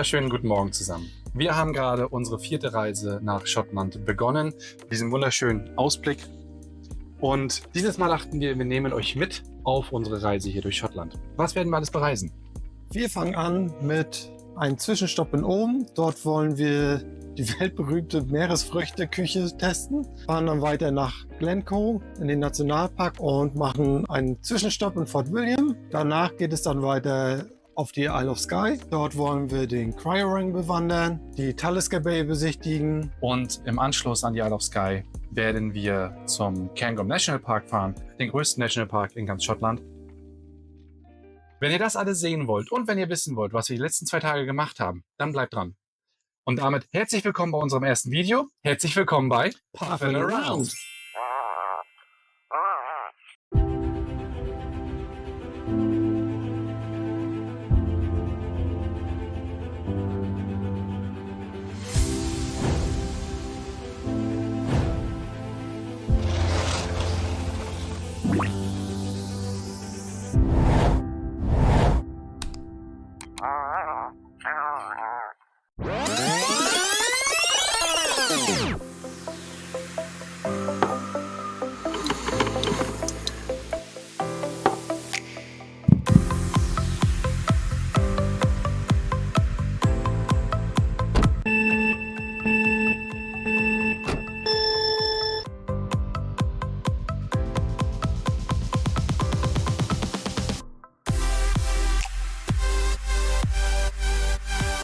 wunderschönen guten Morgen zusammen. Wir haben gerade unsere 4. Reise nach Schottland begonnen, diesen wunderschönen Ausblick. Und dieses Mal dachten wir, wir nehmen euch mit auf unsere Reise hier durch Schottland. Was werden wir alles bereisen? Wir fangen an mit einem Zwischenstopp in Ohm. Dort wollen wir die weltberühmte Meeresfrüchteküche testen. Fahren dann weiter nach Glencoe in den Nationalpark und machen einen Zwischenstopp in Fort William. Danach geht es dann weiter auf die Isle of Skye. Dort wollen wir den Cryo-Ring bewandern, die Talisker Bay besichtigen. Und im Anschluss an die Isle of Skye werden wir zum Cairngorm National Park fahren, den größten Nationalpark in ganz Schottland. Wenn ihr das alles sehen wollt und wenn ihr wissen wollt, was wir die letzten 2 Tage gemacht haben, dann bleibt dran. Und damit herzlich willkommen bei unserem ersten Video. Herzlich willkommen bei Puffin' Around.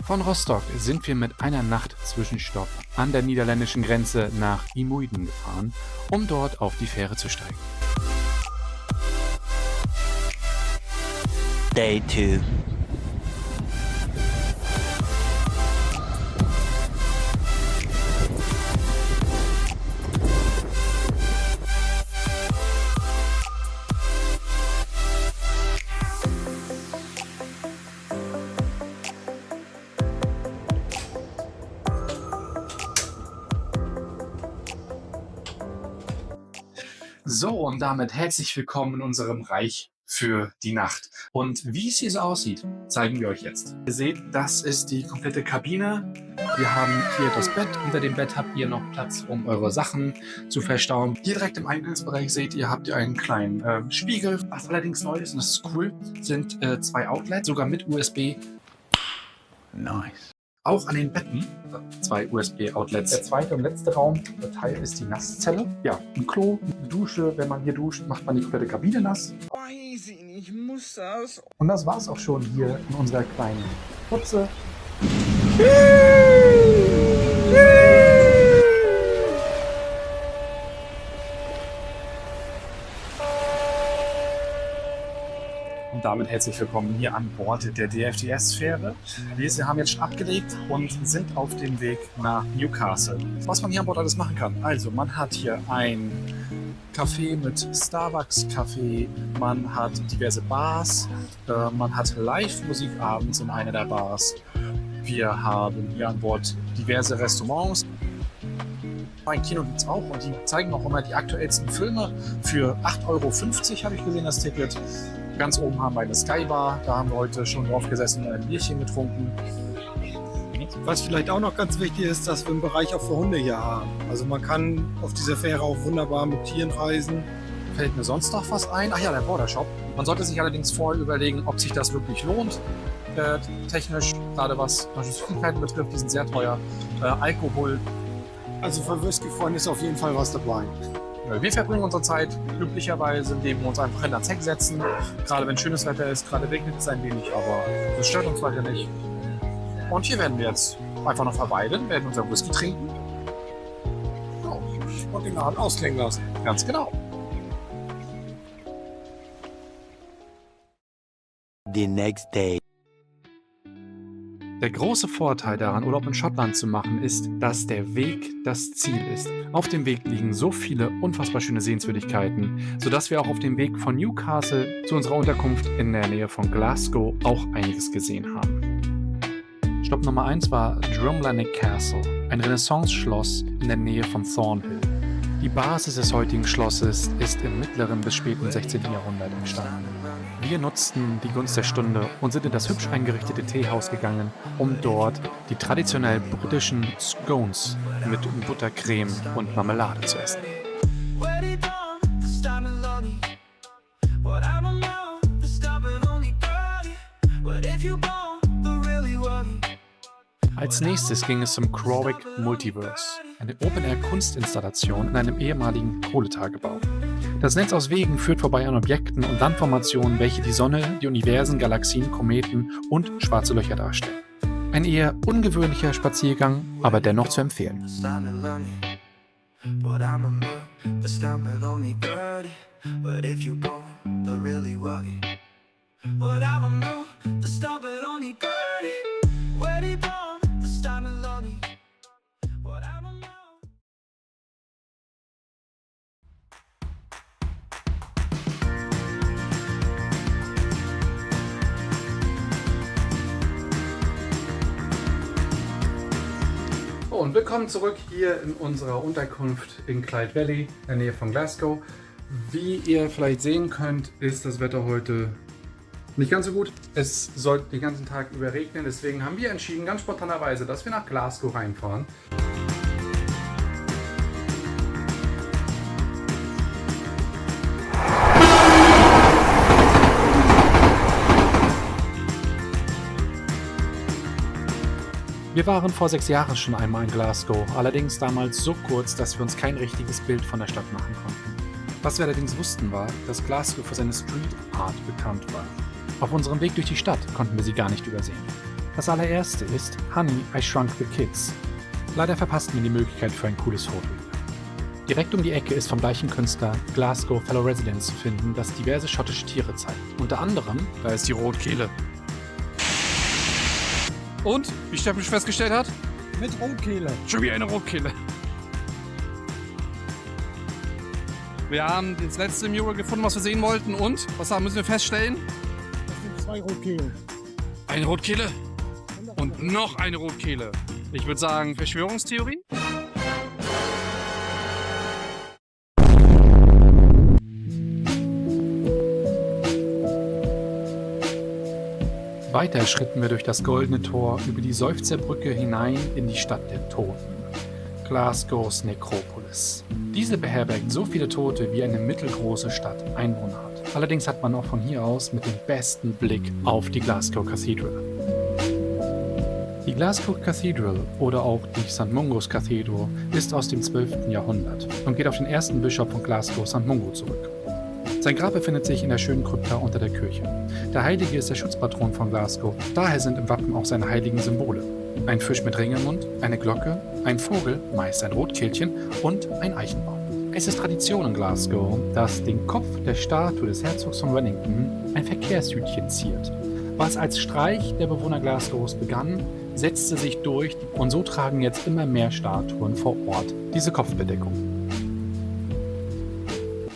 Von Rostock sind wir mit einer Nacht Zwischenstopp an der niederländischen Grenze nach IJmuiden gefahren, um dort auf die Fähre zu steigen. Day 2. So, und damit herzlich willkommen in unserem Reich für die Nacht. Und wie es hier so aussieht, zeigen wir euch jetzt. Ihr seht, das ist die komplette Kabine. Wir haben hier das Bett. Unter dem Bett habt ihr noch Platz, um eure Sachen zu verstauen. Hier direkt im Eingangsbereich seht ihr, habt ihr einen kleinen Spiegel. Was allerdings neu ist, und das ist cool, sind 2 Outlets, sogar mit USB. Nice. Auch an den Betten 2 USB-Outlets. Der zweite und letzte Raum, der Teil ist die Nasszelle. Ja, ein Klo, eine Dusche. Wenn man hier duscht, macht man die komplette Kabine nass. Ich muss das. Und das war's auch schon hier in unserer kleinen Putze. Und damit herzlich willkommen hier an Bord der DFDS-Fähre. Wir haben jetzt schon abgelegt und sind auf dem Weg nach Newcastle. Was man hier an Bord alles machen kann. Also man hat hier ein Café mit Starbucks-Kaffee, man hat diverse Bars, man hat Live-Musik abends in einer der Bars. Wir haben hier an Bord diverse Restaurants. Ein Kino gibt es auch und die zeigen auch immer die aktuellsten Filme für 8,50 € habe ich gesehen, das Ticket. Ganz oben haben wir eine Skybar, da haben wir heute schon drauf gesessen und ein Bierchen getrunken. Was vielleicht auch noch ganz wichtig ist, dass wir einen Bereich auch für Hunde hier haben. Also man kann auf dieser Fähre auch wunderbar mit Tieren reisen. Fällt mir sonst noch was ein? Ach ja, der Bordershop. Man sollte sich allerdings vorher überlegen, ob sich das wirklich lohnt. Technisch, gerade was Süßigkeiten betrifft, die sind sehr teuer. Alkohol. Also für Whisky-Freunde ist auf jeden Fall was dabei. Wir verbringen unsere Zeit üblicherweise, indem wir uns einfach in das Heck setzen. Gerade wenn schönes Wetter ist, gerade regnet es ein wenig, aber das stört uns leider nicht. Und hier werden wir jetzt einfach noch verweilen, werden unser Whisky trinken. Ja, und den Abend ausklingen lassen. Ganz genau. The next day. Der große Vorteil daran, Urlaub in Schottland zu machen, ist, dass der Weg das Ziel ist. Auf dem Weg liegen so viele unfassbar schöne Sehenswürdigkeiten, sodass wir auch auf dem Weg von Newcastle zu unserer Unterkunft in der Nähe von Glasgow auch einiges gesehen haben. Stopp Nummer 1 war Drumlanrig Castle, ein Renaissance-Schloss in der Nähe von Thornhill. Die Basis des heutigen Schlosses ist im mittleren bis späten 16. Jahrhundert entstanden. Wir nutzten die Gunst der Stunde und sind in das hübsch eingerichtete Teehaus gegangen, um dort die traditionell britischen Scones mit Buttercreme und Marmelade zu essen. Als nächstes ging es zum Crowick Multiverse, eine Open-Air-Kunstinstallation in einem ehemaligen Kohletagebau. Das Netz aus Wegen führt vorbei an Objekten und Landformationen, welche die Sonne, die Universen, Galaxien, Kometen und schwarze Löcher darstellen. Ein eher ungewöhnlicher Spaziergang, aber dennoch zu empfehlen. Und willkommen zurück hier in unserer Unterkunft in Clyde Valley, in der Nähe von Glasgow. Wie ihr vielleicht sehen könnt, ist das Wetter heute nicht ganz so gut. Es soll den ganzen Tag über regnen, deswegen haben wir entschieden, ganz spontanerweise, dass wir nach Glasgow reinfahren. Wir waren vor 6 Jahren schon einmal in Glasgow, allerdings damals so kurz, dass wir uns kein richtiges Bild von der Stadt machen konnten. Was wir allerdings wussten war, dass Glasgow für seine Street Art bekannt war. Auf unserem Weg durch die Stadt konnten wir sie gar nicht übersehen. Das allererste ist Honey, I Shrunk the Kids. Leider verpassten wir die Möglichkeit für ein cooles Foto. Direkt um die Ecke ist vom gleichen Künstler Glasgow Fellow Residence zu finden, das diverse schottische Tiere zeigt. Unter anderem, da ist die Rotkehle. Und, wie Steffen schon festgestellt hat? Mit Rotkehle. Schon wie eine Rotkehle. Wir haben das letzte Mural gefunden, was wir sehen wollten. Und, was müssen wir feststellen? Das sind 2 Rotkehle. Eine Rotkehle und noch eine Rotkehle. Ich würde sagen, Verschwörungstheorie? Weiter schritten wir durch das Goldene Tor über die Seufzerbrücke hinein in die Stadt der Toten, Glasgows Nekropolis. Diese beherbergt so viele Tote, wie eine mittelgroße Stadt Einwohner hat. Allerdings hat man auch von hier aus mit dem besten Blick auf die Glasgow Cathedral. Die Glasgow Cathedral oder auch die St. Mungo's Cathedral ist aus dem 12. Jahrhundert und geht auf den ersten Bischof von Glasgow, St. Mungo, zurück. Sein Grab befindet sich in der schönen Krypta unter der Kirche. Der Heilige ist der Schutzpatron von Glasgow, daher sind im Wappen auch seine heiligen Symbole. Ein Fisch mit Ring im Mund, eine Glocke, ein Vogel, meist ein Rotkehlchen und ein Eichenbaum. Es ist Tradition in Glasgow, dass den Kopf der Statue des Herzogs von Wellington ein Verkehrshütchen ziert. Was als Streich der Bewohner Glasgows begann, setzte sich durch und so tragen jetzt immer mehr Statuen vor Ort diese Kopfbedeckung.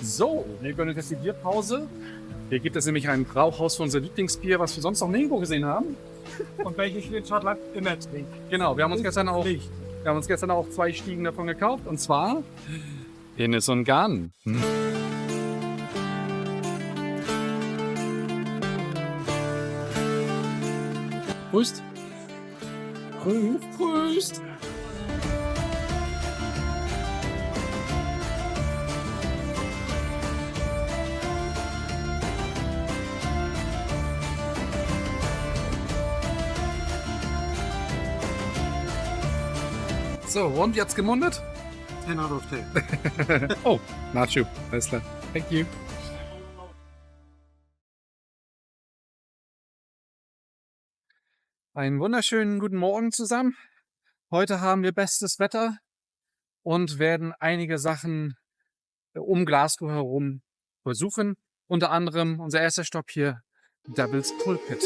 So, wir gönnen jetzt die Bierpause. Hier gibt es nämlich ein Brauhaus für unser Lieblingsbier, was wir sonst noch nirgendwo gesehen haben. Und welches wir in Schottland immer trinken. Genau, wir haben uns gestern auch 2 Stiegen davon gekauft. Und zwar Guinness und Gun. Prost. Prost. So, und jetzt gemundet? 10 out of 10. Oh, Nacho. Alles klar. Thank you. Einen wunderschönen guten Morgen zusammen. Heute haben wir bestes Wetter und werden einige Sachen um Glasgow herum versuchen. Unter anderem unser erster Stopp hier, Devil's Pulpit.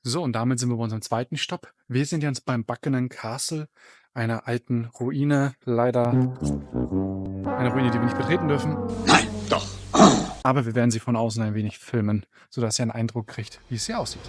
So, und damit sind wir bei unserem zweiten Stopp. Wir sind jetzt beim Buckingham Castle, einer alten Ruine. Leider eine Ruine, die wir nicht betreten dürfen. Nein, doch. Aber wir werden sie von außen ein wenig filmen, sodass ihr einen Eindruck kriegt, wie es hier aussieht.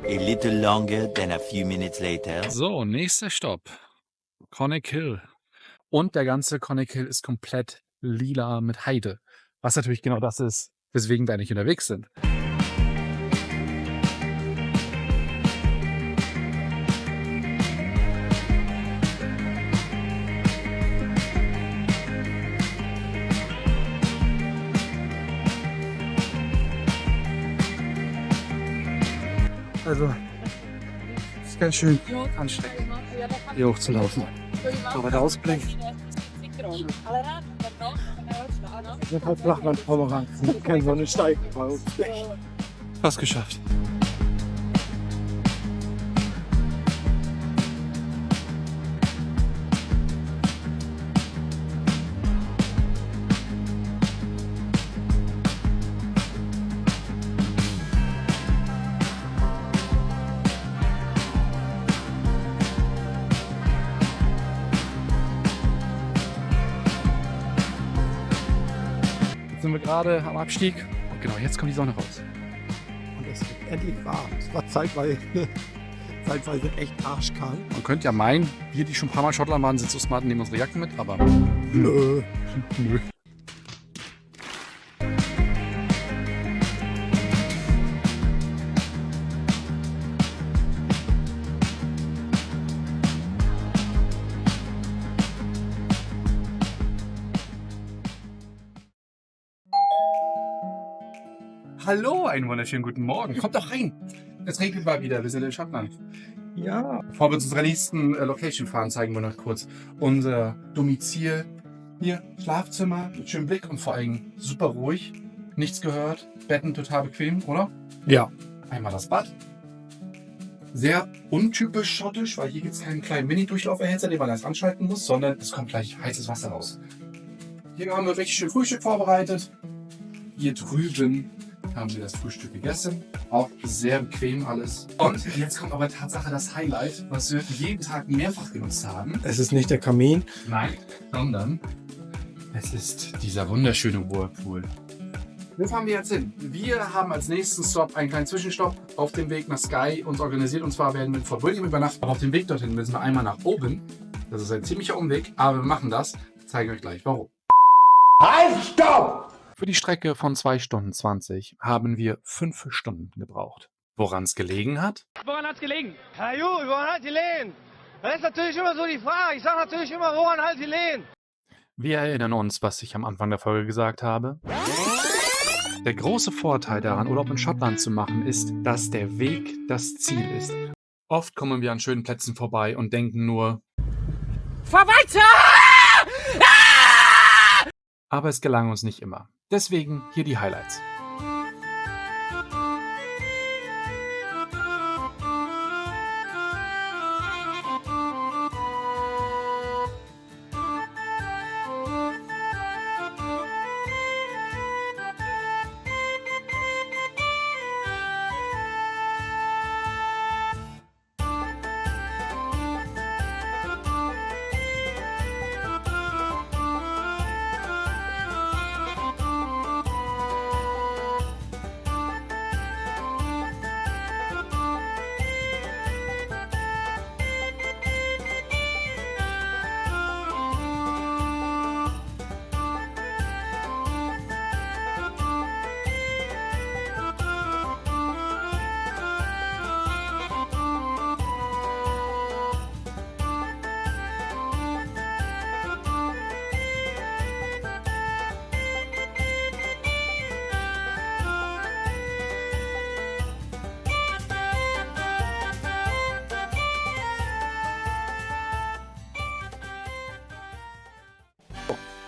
A little longer than a few minutes later. So, nächster Stopp. Conic Hill. Und der ganze Conic Hill ist komplett lila mit Heide. Was natürlich genau das ist, weswegen wir eigentlich unterwegs sind. Also, es ist ganz schön anstrengend, hier hochzulaufen. Aber der Ausblick. Ich habe halt Flachland-Pomeranz. Ich kenne so eine Steige bei uns. Fast geschafft. Sind wir gerade am Abstieg und genau jetzt kommt die Sonne raus. Und es wird endlich warm. Es war zeitweise echt arschkalt. Man könnte ja meinen, wir, die schon ein paar Mal Schottland waren, sind so smart und nehmen unsere Jacken mit, aber Nö. nö. Hallo, einen wunderschönen guten Morgen. Kommt doch rein. Es regnet mal wieder, wir sind in Schottland. Ja. Bevor wir zu unserer nächsten Location fahren, zeigen wir noch kurz unser Domizil. Hier, Schlafzimmer mit schönem Blick und vor allem super ruhig. Nichts gehört, Betten total bequem, oder? Ja. Einmal das Bad. Sehr untypisch schottisch, weil hier gibt es keinen kleinen Mini-Durchlauferhitzer, den man erst anschalten muss, sondern es kommt gleich heißes Wasser raus. Hier haben wir richtig schön Frühstück vorbereitet. Hier drüben haben wir das Frühstück gegessen. Auch sehr bequem alles. Und jetzt kommt aber Tatsache das Highlight, was wir jeden Tag mehrfach genutzt haben. Es ist nicht der Kamin. Nein, sondern es ist dieser wunderschöne Whirlpool. Wo fahren wir jetzt hin? Wir haben als nächsten Stop einen kleinen Zwischenstopp auf dem Weg nach Skye uns organisiert. Und zwar werden wir in Fort William übernachten. Aber auf dem Weg dorthin müssen wir einmal nach oben. Das ist ein ziemlicher Umweg, aber wir machen das. Ich zeige euch gleich warum. Halt, stopp! Für die Strecke von 2 Stunden 20 haben wir 5 Stunden gebraucht. Woran es gelegen hat? Woran hat's gelegen? Ja gut, woran hat die Lehen? Das ist natürlich immer so die Frage. Ich sage natürlich immer, woran halt die Lehen? Wir erinnern uns, was ich am Anfang der Folge gesagt habe. Der große Vorteil daran, Urlaub in Schottland zu machen, ist, dass der Weg das Ziel ist. Oft kommen wir an schönen Plätzen vorbei und denken nur, Fahr weiter! aber es gelang uns nicht immer. Deswegen hier die Highlights.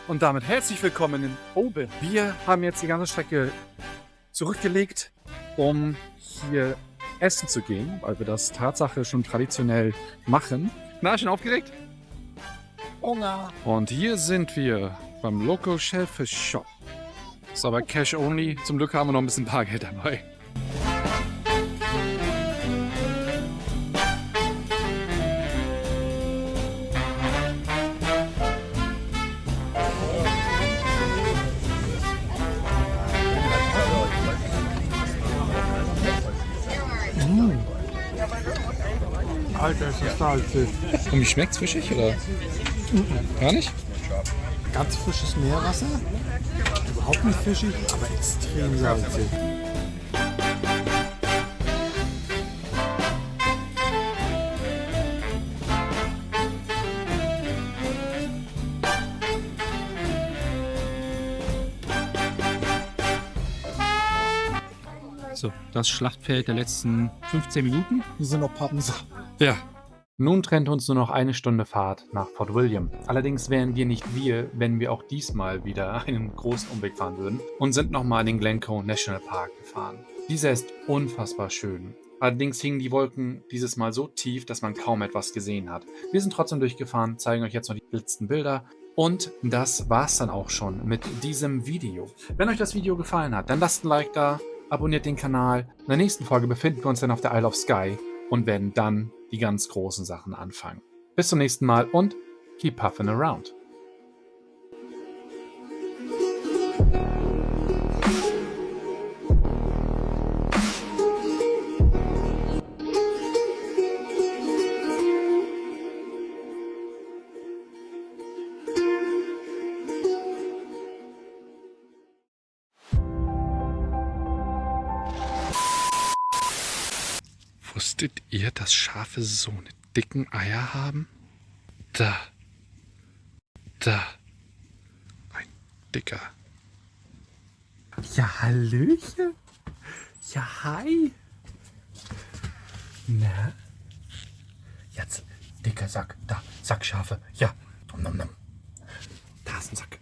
Und damit herzlich willkommen in Oben. Wir haben jetzt die ganze Strecke zurückgelegt, um hier essen zu gehen, weil wir das Tatsache schon traditionell machen. Na, schon aufgeregt? Hunger. Und hier sind wir beim Local Shellfish Shop. Ist aber Cash only. Zum Glück haben wir noch ein bisschen Bargeld dabei. Alter, ist das salzig. Und wie schmeckt's fischig, oder? Gar nicht? Ganz frisches Meerwasser. Überhaupt nicht fischig, aber extrem salzig. So, das Schlachtfeld der letzten 15 Minuten. Hier sind noch Pappens. Ja. Nun trennt uns nur noch eine Stunde Fahrt nach Fort William. Allerdings wären wir nicht wir, wenn wir auch diesmal wieder einen großen Umweg fahren würden und sind nochmal in den Glencoe National Park gefahren. Dieser ist unfassbar schön. Allerdings hingen die Wolken dieses Mal so tief, dass man kaum etwas gesehen hat. Wir sind trotzdem durchgefahren, zeigen euch jetzt noch die letzten Bilder. Und das war's dann auch schon mit diesem Video. Wenn euch das Video gefallen hat, dann lasst ein Like da, abonniert den Kanal. In der nächsten Folge befinden wir uns dann auf der Isle of Skye und werden dann die ganz großen Sachen anfangen. Bis zum nächsten Mal und keep puffin' around. Wusstet ihr, dass Schafe so eine dicken Eier haben? Da. Ein dicker. Ja, Hallöchen. Ja, hi. Na? Jetzt, dicker Sack. Da, Sackschafe. Ja. Nom. Da ist ein Sack.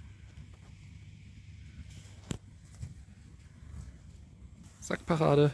Sackparade.